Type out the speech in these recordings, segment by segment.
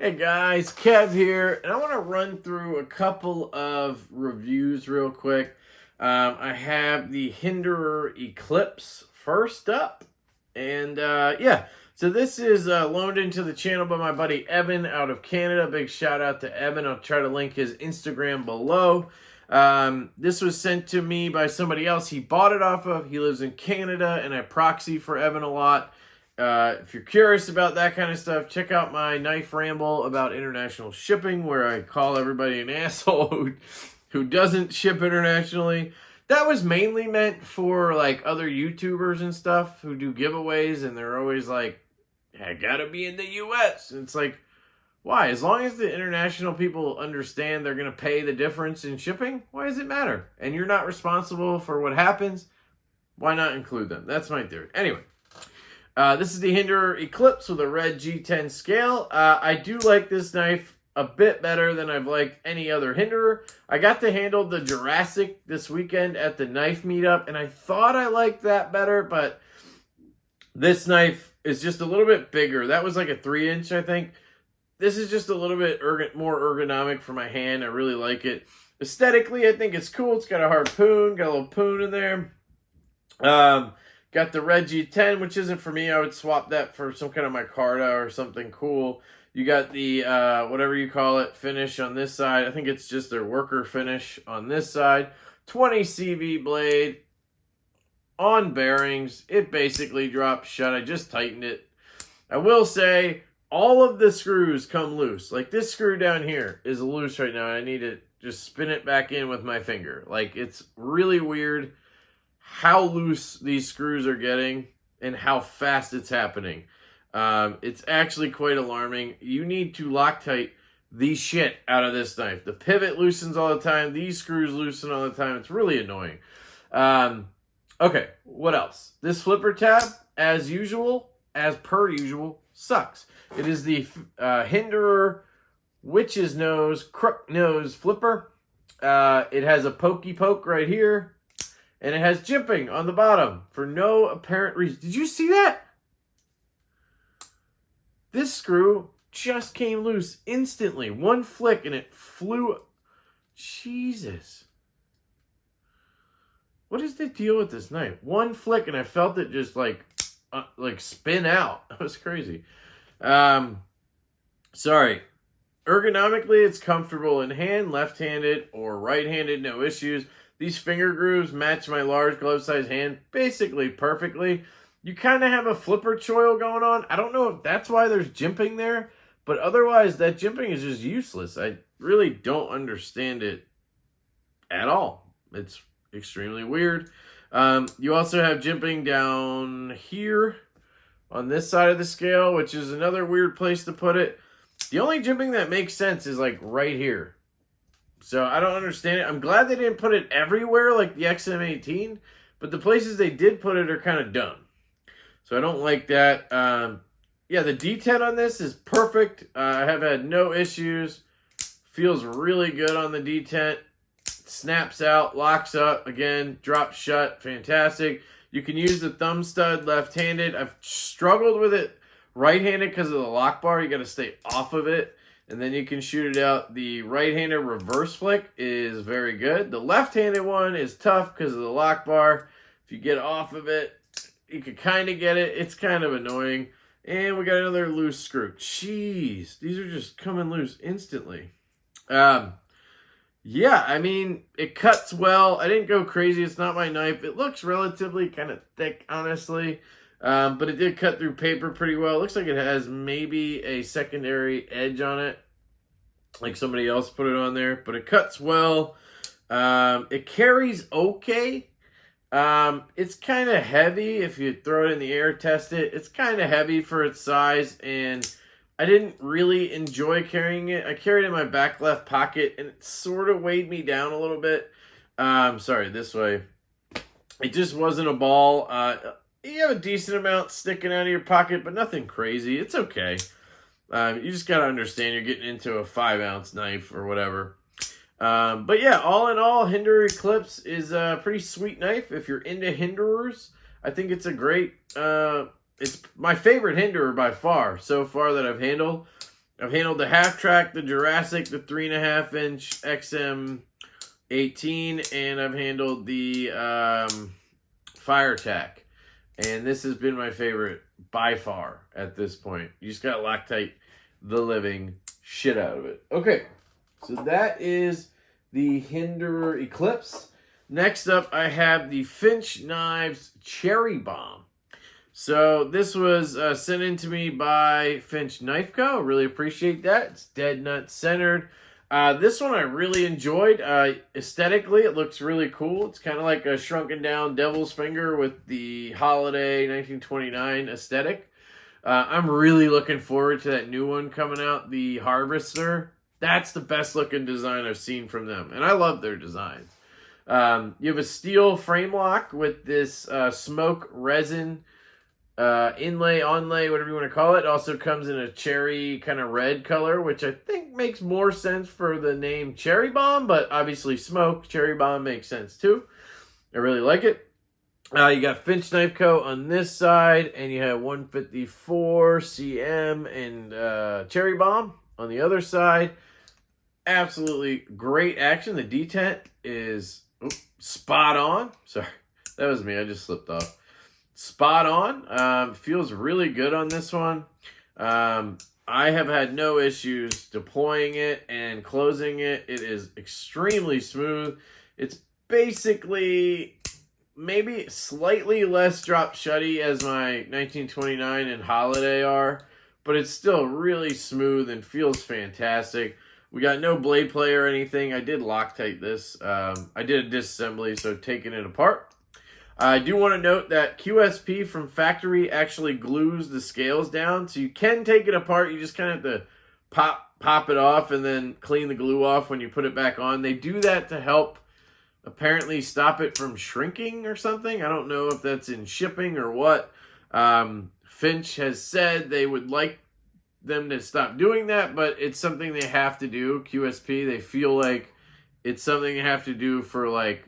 Hey guys, Kev here, and I want to run through a couple of reviews real quick. I have the Hinderer Eclipse first up, and so this is loaned into the channel by my buddy Evan out of Canada. Big shout out to Evan. I'll try to link his Instagram below. This was sent to me by somebody else he bought it off of. He lives in Canada, and I proxy for Evan a lot. If you're curious about that kind of stuff, check out my knife ramble about international shipping, where I call everybody an asshole who doesn't ship internationally. That was mainly meant for like other YouTubers and stuff who do giveaways, and they're always like, I gotta be in the US. And it's like, why? As long as the international people understand they're gonna pay the difference in shipping, why does it matter? And you're not responsible for what happens, why not include them? That's my theory. Anyway. This is the Hinderer Eclipse with a red G10 scale. I do like this knife a bit better than I've liked any other Hinderer. I got to handle the Jurassic this weekend at the knife meetup, and I thought I liked that better, but this knife is just a little bit bigger. That was like a 3-inch, I think. This is just a little bit more ergonomic for my hand. I really like it. Aesthetically, I think it's cool. It's got a harpoon, got a little poon in there. Got the red G10, which isn't for me. I would swap that for some kind of micarta or something cool. You got the, whatever you call it, finish on this side. I think it's just their worker finish on this side. 20 CV blade on bearings. It basically drops shut. I just tightened it. I will say, all of the screws come loose. Like this screw down here is loose right now. I need to just spin it back in with my finger. Like it's really weird how loose these screws are getting and how fast it's happening. It's actually quite alarming. You need to Loctite the shit out of this knife. The pivot loosens all the time. These screws loosen all the time. It's really annoying. Okay, what else? This flipper tab, as per usual, sucks. It is the Hinderer Witch's Nose Crook Nose Flipper. It has a pokey poke right here. And it has jimping on the bottom for no apparent reason. Did you see that? This screw just came loose instantly. One flick and it flew. Jesus. What is the deal with this knife? One flick and I felt it just like spin out. That was crazy. Sorry. Ergonomically, it's comfortable in hand, left-handed or right-handed, no issues. These finger grooves match my large glove-sized hand basically perfectly. You kind of have a flipper choil going on. I don't know if that's why there's jimping there, but otherwise that jimping is just useless. I really don't understand it at all. It's extremely weird. You also have jimping down here on this side of the scale, which is another weird place to put it. The only jimping that makes sense is like right here. So I don't understand it. I'm glad they didn't put it everywhere like the XM18, but the places they did put it are kind of dumb. So I don't like that. Yeah, the D10 on this is perfect. I have had no issues. Feels really good on the D10. Snaps out, locks up, again, drops shut. Fantastic. You can use the thumb stud left-handed. I've struggled with it right-handed because of the lock bar. You got to stay off of it. And then you can shoot it out. The right-handed reverse flick is very good. The left-handed one is tough because of the lock bar. If you get off of it, you can kind of get it. It's kind of annoying. And we got another loose screw. Jeez, these are just coming loose instantly. Yeah, I mean, it cuts well. I didn't go crazy. It's not my knife. It looks relatively kind of thick, honestly. But it did cut through paper pretty well. It looks like it has maybe a secondary edge on it, like somebody else put it on there, but it cuts well. It carries okay. It's kind of heavy. If you throw it in the air, test it. It's kind of heavy for its size, and I didn't really enjoy carrying it. I carried it in my back left pocket, and it sort of weighed me down a little bit. Sorry, this way. It just wasn't a ball. You have a decent amount sticking out of your pocket, but nothing crazy. It's okay. You just got to understand you're getting into a 5-ounce knife or whatever. But yeah, all in all, Hinderer Eclipse is a pretty sweet knife. If you're into Hinderers, I think it's a great, it's my favorite Hinderer by far, so far that I've handled. I've handled the half track, the Jurassic, the 3.5 inch XM18, and I've handled the Fire Tack. And this has been my favorite by far at this point. You just got Loctite the living shit out of it. Okay, so that is the Hinderer Eclipse. Next up, I have the Finch Knives Cherry Bomb. So this was sent in to me by Finch Knife Co. Really appreciate that. It's dead nut centered. This one I really enjoyed. Aesthetically, it looks really cool. It's kind of like a shrunken down devil's finger with the holiday 1929 aesthetic. I'm really looking forward to that new one coming out, the Harvester. That's the best looking design I've seen from them, and I love their designs. You have a steel frame lock with this smoke resin inlay, onlay, whatever you want to call it. It also comes in a cherry kind of red color, which I think makes more sense for the name Cherry Bomb, but obviously smoke, Cherry Bomb makes sense too. I really like it. You got Finch Knife Co. on this side, and you have 154 CM and Cherry Bomb on the other side. Absolutely great action. The detent is spot on. Sorry, that was me. I just slipped off. Spot on. Feels really good on this one. I have had no issues deploying it and closing it. It is extremely smooth. It's basically maybe slightly less drop shutty as my 1929 and Holiday are, but it's still really smooth and feels fantastic. We got no blade play or anything. I did Loctite this. I did a disassembly, so taking it apart. I do want to note that QSP from factory actually glues the scales down, so you can take it apart. You just kind of have to pop it off and then clean the glue off when you put it back on. They do that to help apparently stop it from shrinking or something. I don't know if that's in shipping or what. Finch has said they would like them to stop doing that, but it's something they have to do. QSP, they feel like it's something they have to do for like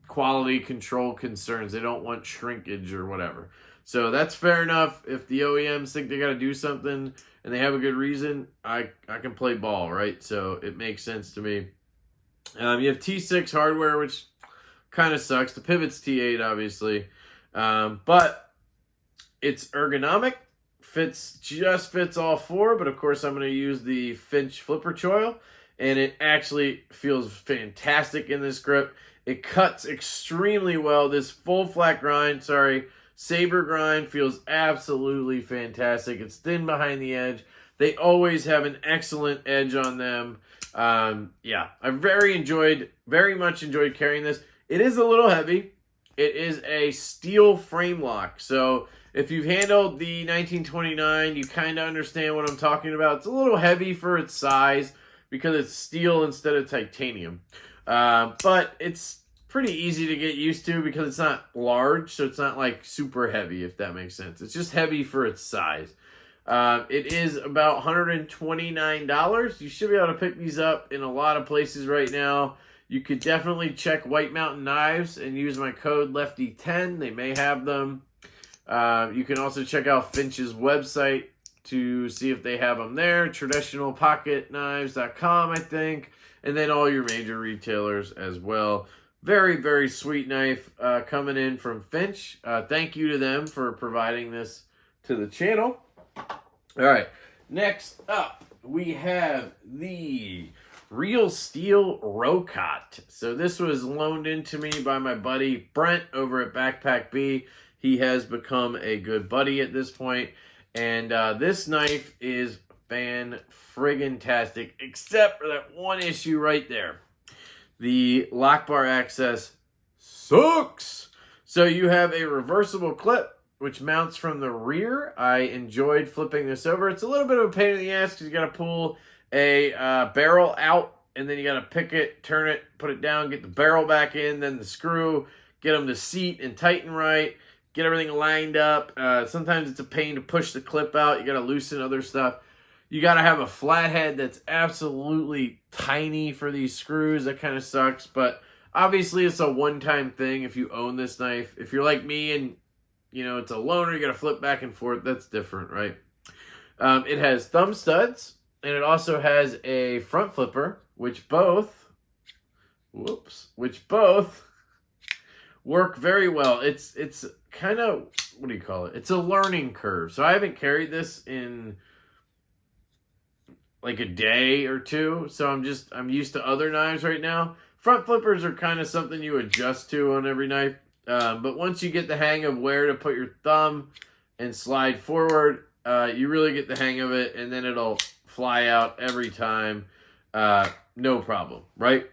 quality control concerns. They don't want shrinkage or whatever. So that's fair enough. If the OEMs think they got to do something and they have a good reason, I can play ball, right? So it makes sense to me. You have T6 hardware, which kind of sucks. The pivot's T8, obviously. But it's ergonomic. Just fits all four, but of course I'm going to use the Finch flipper choil, and it actually feels fantastic in this grip. It cuts extremely well. This full flat grind, saber grind feels absolutely fantastic. It's thin behind the edge. They always have an excellent edge on them. Yeah, I very much enjoyed carrying this. It is a little heavy. It is a steel frame lock, so if you've handled the 1929, you kind of understand what I'm talking about. It's a little heavy for its size because it's steel instead of titanium. But it's pretty easy to get used to because it's not large, so it's not like super heavy, if that makes sense. It's just heavy for its size. It is about $129. You should be able to pick these up in a lot of places right now. You could definitely check White Mountain Knives and use my code LEFTY10. They may have them. You can also check out Finch's website to see if they have them there. Traditionalpocketknives.com, I think. And then all your major retailers as well. Very, very sweet knife coming in from Finch. Thank you to them for providing this to the channel. All right. Next up, we have the Real Steel Rokot. So this was loaned in to me by my buddy Brent over at Backpack B. He has become a good buddy at this point. And this knife is fan-friggin-tastic, except for that one issue right there. The lock bar access sucks. So you have a reversible clip, which mounts from the rear. I enjoyed flipping this over. It's a little bit of a pain in the ass because you got to pull a barrel out, and then you got to pick it, turn it, put it down, get the barrel back in, then the screw, get them to seat and tighten right, get everything lined up. Sometimes it's a pain to push the clip out. You got to loosen other stuff. You got to have a flathead that's absolutely tiny for these screws. That kind of sucks, but obviously it's a one-time thing if you own this knife. If you're like me and, you know, it's a loaner, you got to flip back and forth, that's different, right? It has thumb studs, and it also has a front flipper, which both work very well. It's kind of, what do you call it? It's a learning curve. So I haven't carried this in like a day or two. So I'm used to other knives right now. Front flippers are kind of something you adjust to on every knife. But once you get the hang of where to put your thumb and slide forward, you really get the hang of it, and then it'll fly out every time. No problem, right?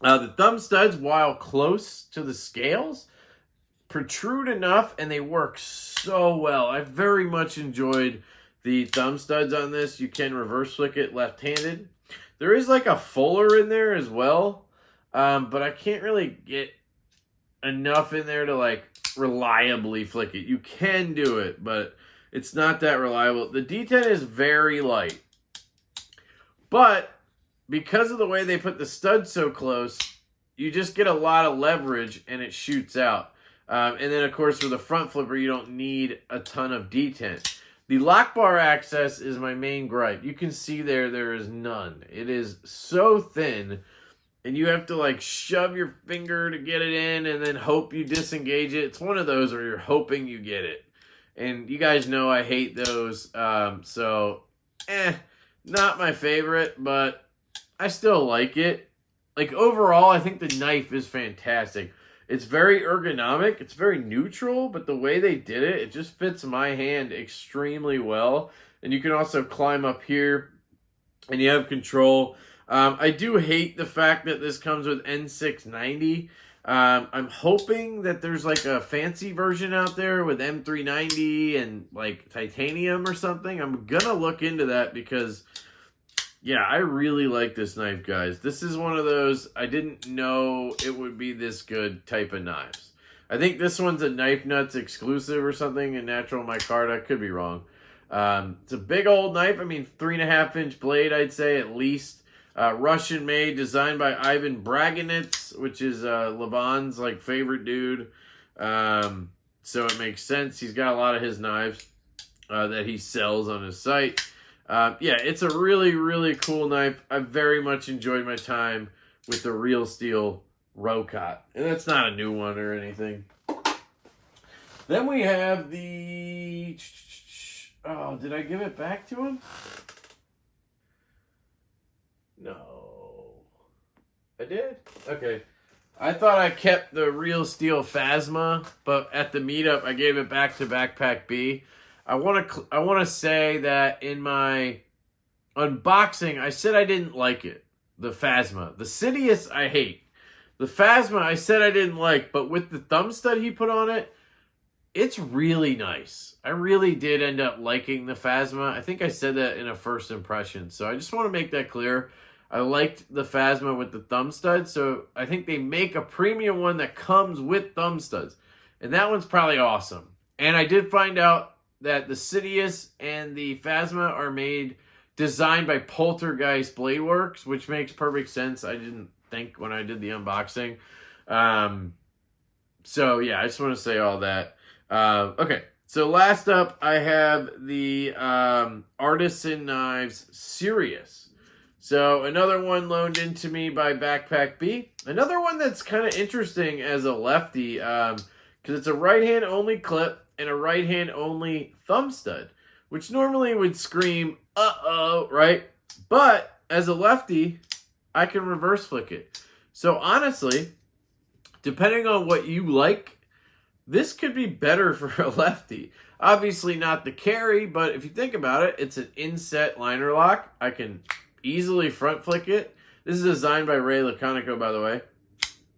The thumb studs, while close to the scales, protrude enough, and they work so well. I very much enjoyed the thumb studs on this. You can reverse flick it left-handed. There is like a fuller in there as well, but I can't really get enough in there to like reliably flick it. You can do it, but it's not that reliable. The D10 is very light, but because of the way they put the stud so close, you just get a lot of leverage and it shoots out. And then, of course, with a front flipper, you don't need a ton of detent. The lock bar access is my main gripe. You can see there is none. It is so thin, and you have to like shove your finger to get it in and then hope you disengage it. It's one of those where you're hoping you get it. And you guys know I hate those. Not my favorite, but I still like it. Like, overall, I think the knife is fantastic. It's very ergonomic. It's very neutral, but the way they did it, it just fits my hand extremely well. And you can also climb up here, and you have control. I do hate the fact that this comes with N690. I'm hoping that there's like a fancy version out there with M390 and like titanium or something. I'm gonna look into that because, yeah, I really like this knife, guys. This is one of those, I didn't know it would be this good type of knives. I think this one's a Knife Nuts exclusive or something in Natural Micarta. Could be wrong. It's a big old knife. I mean, 3.5-inch blade, I'd say, at least. Russian made, designed by Ivan Braganets, which is Levon's like favorite dude. So it makes sense. He's got a lot of his knives that he sells on his site. Yeah, it's a really, really cool knife. I very much enjoyed my time with the Real Steel Rokot. And that's not a new one or anything. Then we have the... Oh, did I give it back to him? No. I did? Okay. I thought I kept the Real Steel Phasma, but at the meetup, I gave it back to Backpack B. I want to say that in my unboxing, I said I didn't like it. The Phasma. The Sirius, I hate. The Phasma, I said I didn't like, but with the thumb stud he put on it, it's really nice. I really did end up liking the Phasma. I think I said that in a first impression, so I just want to make that clear. I liked the Phasma with the thumb studs, so I think they make a premium one that comes with thumb studs. And that one's probably awesome. And I did find out that the Sirius and the Phasma are designed by Poltergeist Blade Works, which makes perfect sense. I didn't think when I did the unboxing. So yeah, I just want to say all that. Okay, so last up, I have the Artisan Knives Sirius. So another one loaned into me by Backpack B. Another one that's kind of interesting as a lefty, because it's a right-hand only clip and a right-hand only thumb stud, which normally would scream, uh-oh, right? But as a lefty, I can reverse flick it. So honestly, depending on what you like, this could be better for a lefty. Obviously not the carry, but if you think about it, it's an inset liner lock. I can easily front flick it. This is designed by Ray Laconico, by the way.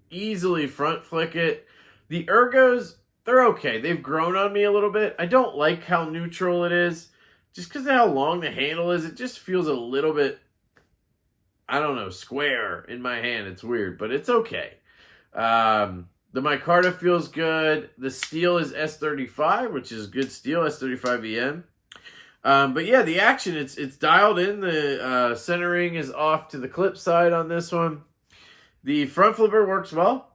Easily front flick it. The ergos, they're okay. They've grown on me a little bit. I don't like how neutral it is. Just because of how long the handle is, it just feels a little bit, I don't know, square in my hand. It's weird, but it's okay. The micarta feels good. The steel is S35, which is good steel, S35 EN. But yeah, the action, it's dialed in. The centering is off to the clip side on this one. The front flipper works well.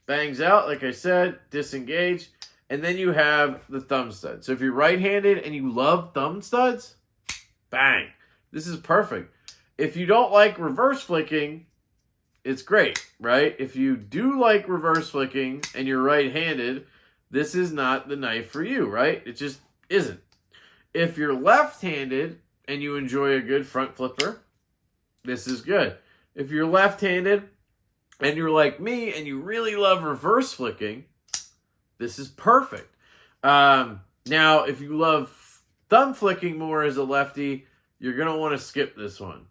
Bangs out, like I said, disengage. And then you have the thumb stud. So if you're right-handed and you love thumb studs, bang. this is perfect. If you don't like reverse flicking, it's great, right? If you do like reverse flicking and you're right-handed, this is not the knife for you, right? It just isn't. If you're left-handed and you enjoy a good front flipper, this is good. If you're left-handed and you're like me and you really love reverse flicking, this is perfect. Now, if you love thumb flicking more as a lefty, you're going to want to skip this one.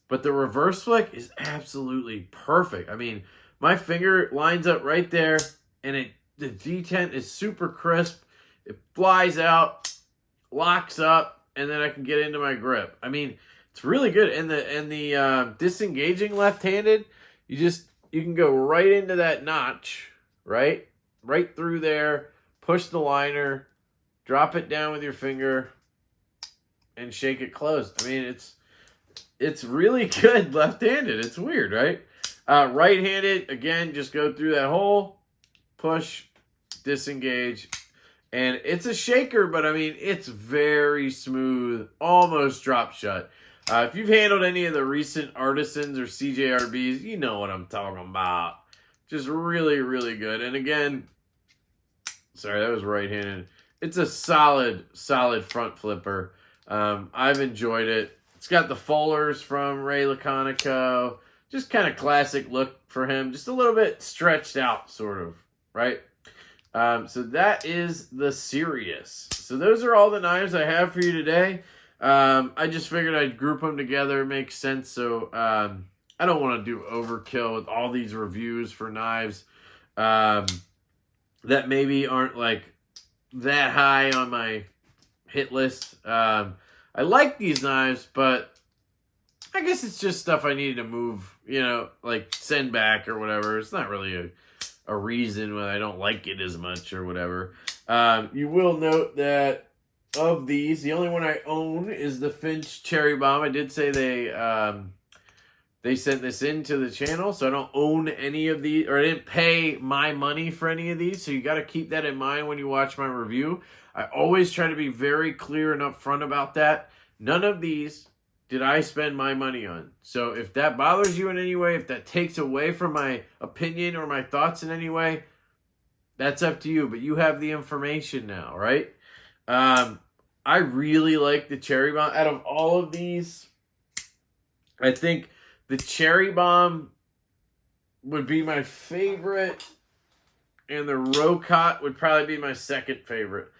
But the reverse flick is absolutely perfect. I mean, my finger lines up right there, and the detent is super crisp. It flies out, locks up, and then I can get into my grip. I mean, it's really good. And the disengaging left-handed, you can go right into that notch, right? Right through there, push the liner, drop it down with your finger, and shake it closed. I mean, it's really good left-handed. It's weird, right? Right-handed, again, just go through that hole, push, disengage, and it's a shaker, but I mean, it's very smooth, almost drop shut. If you've handled any of the recent Artisans or CJRBs, you know what I'm talking about. Just really, really good. And again, sorry, that was right-handed. It's a solid front flipper. I've enjoyed it. It's got the Fullers from Ray Laconico. Just kind of classic look for him. Just a little bit stretched out, sort of, right? So that is the Sirius. So those are all the knives I have for you today. I just figured I'd group them together. It makes sense. So I don't want to do overkill with all these reviews for knives that maybe aren't like that high on my hit list. I like these knives, but I guess it's just stuff I needed to move, like send back or whatever. It's not really a reason why I don't like it as much or whatever. You will note that of these, the only one I own is the Finch Cherry Bomb. I did say they sent this into the channel, so I don't own any of these, or I didn't pay my money for any of these, so you got to keep that in mind when you watch my review. I always try to be very clear and upfront about that. None of these did I spend my money on. So if that bothers you in any way, if that takes away from my opinion or my thoughts in any way, that's up to you. But you have the information now, right? I really like the Cherry Bomb. Out of all of these, I think the Cherry Bomb would be my favorite, and the Rokot would probably be my second favorite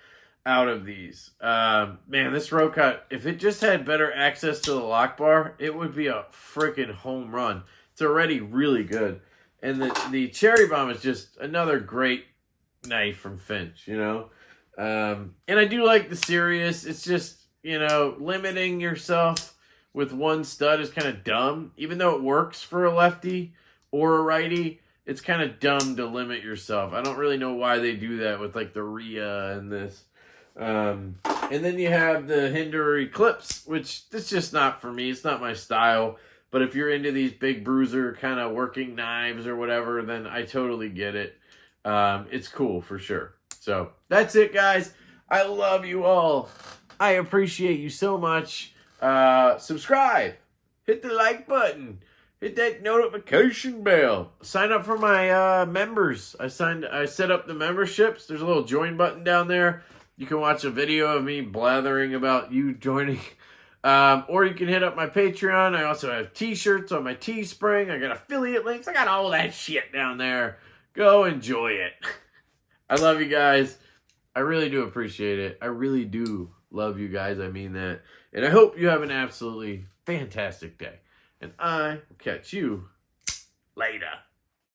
out of these. Man, this Rokot, if it just had better access to the lock bar, it would be a freaking home run. It's already really good. And the Cherry Bomb is just another great knife from Finch, And I do like the Sirius. It's just, limiting yourself with one stud is kind of dumb. Even though it works for a lefty or a righty, it's kind of dumb to limit yourself. I don't really know why they do that with like the Rhea and this. And then you have the Hinderer Eclipse, which it's just not for me. It's not my style. But if you're into these big bruiser kind of working knives or whatever, then I totally get it. It's cool for sure. So that's it, guys. I love you all. I appreciate you so much. Subscribe. Hit the like button. Hit that notification bell. Sign up for my members. I set up the memberships. There's a little join button down there. You can watch a video of me blathering about you joining. Or you can hit up my Patreon. I also have t-shirts on my Teespring. I got affiliate links. I got all that shit down there. Go enjoy it. I love you guys. I really do appreciate it. I really do love you guys. I mean that. And I hope you have an absolutely fantastic day. And I will catch you later.